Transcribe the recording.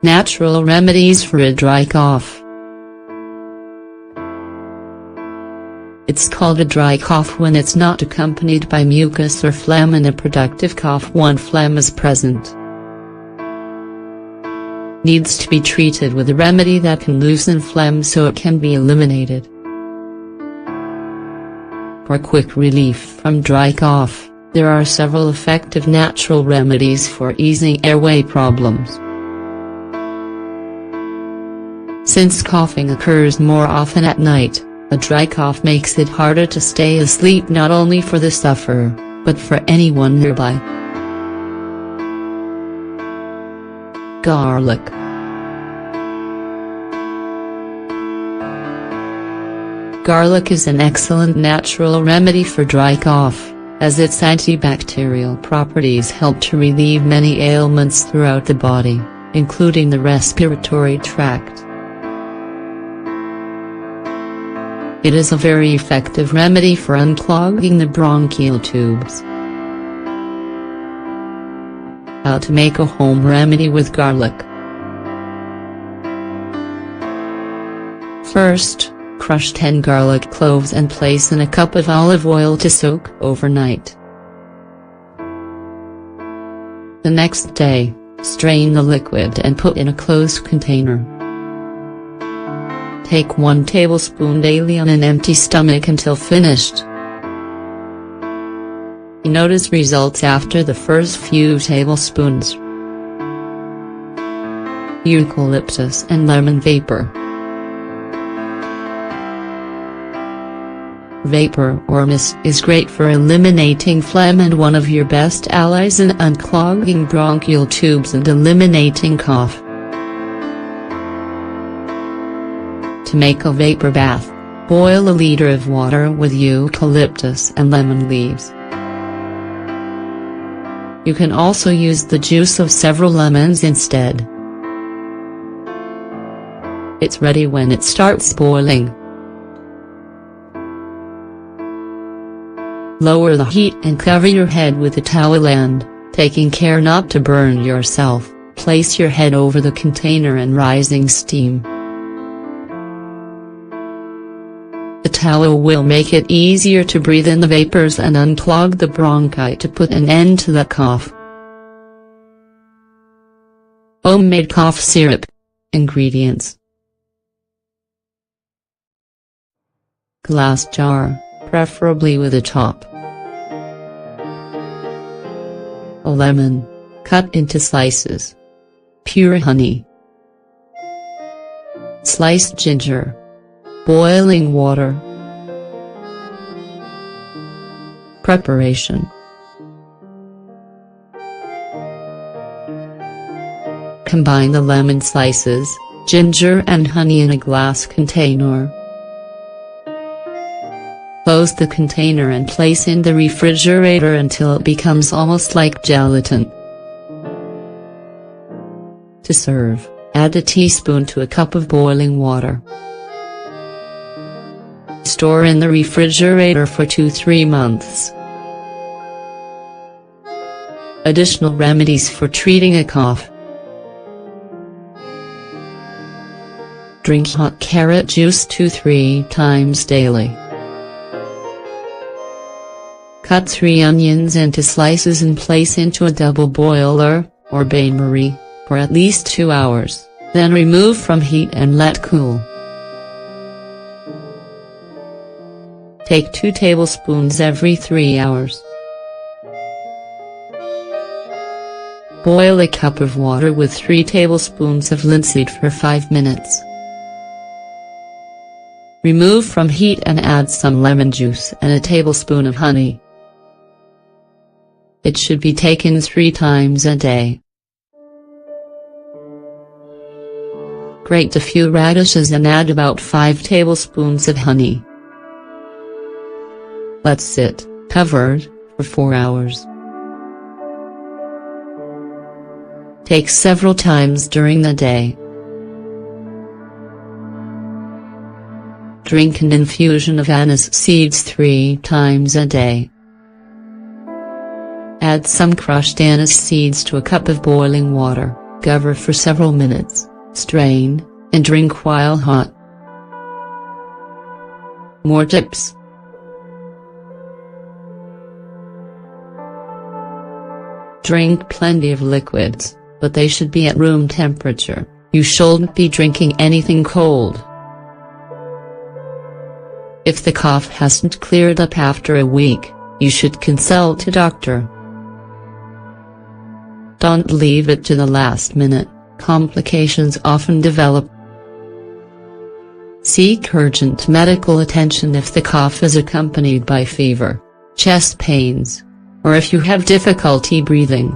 Natural remedies for a dry cough. It's called a dry cough when it's not accompanied by mucus or phlegm, and a productive cough when phlegm is present. Needs to be treated with a remedy that can loosen phlegm so it can be eliminated. For quick relief from dry cough, there are several effective natural remedies for easing airway problems. Since coughing occurs more often at night, a dry cough makes it harder to stay asleep, not only for the sufferer, but for anyone nearby. Garlic. Garlic is an excellent natural remedy for dry cough, as its antibacterial properties help to relieve many ailments throughout the body, including the respiratory tract. It is a very effective remedy for unclogging the bronchial tubes. How to make a home remedy with garlic. First, crush 10 garlic cloves and place in a cup of olive oil to soak overnight. The next day, strain the liquid and put in a closed container. Take 1 tablespoon daily on an empty stomach until finished. You notice results after the first few tablespoons. Eucalyptus and lemon vapor. Vapor or mist is great for eliminating phlegm and one of your best allies in unclogging bronchial tubes and eliminating cough. To make a vapor bath, boil a liter of water with eucalyptus and lemon leaves. You can also use the juice of several lemons instead. It's ready when it starts boiling. Lower the heat and cover your head with a towel and, taking care not to burn yourself, place your head over the container and rising steam. The towel will make it easier to breathe in the vapors and unclog the bronchi to put an end to the cough. Homemade cough syrup. Ingredients: glass jar, preferably with a top. A lemon, cut into slices. Pure honey. Sliced ginger. Boiling water. Preparation. Combine the lemon slices, ginger and honey in a glass container. Close the container and place in the refrigerator until it becomes almost like gelatin. To serve, add a teaspoon to a cup of boiling water. Store in the refrigerator for 2–3 months. Additional remedies for treating a cough. Drink hot carrot juice 2–3 times daily. Cut 3 onions into slices and place into a double boiler, or bain-marie, for at least 2 hours, then remove from heat and let cool. Take 2 tablespoons every 3 hours. Boil a cup of water with 3 tablespoons of linseed for 5 minutes. Remove from heat and add some lemon juice and a tablespoon of honey. It should be taken 3 times a day. Grate a few radishes and add about 5 tablespoons of honey. Let sit, covered, for 4 hours. Take several times during the day. Drink an infusion of anise seeds 3 times a day. Add some crushed anise seeds to a cup of boiling water, Cover for several minutes, strain, and drink while hot. More tips. Drink plenty of liquids, but they should be at room temperature. You shouldn't be drinking anything cold. If the cough hasn't cleared up after a week, you should consult a doctor. Don't leave it to the last minute, complications often develop. Seek urgent medical attention if the cough is accompanied by fever, chest pains, or if you have difficulty breathing.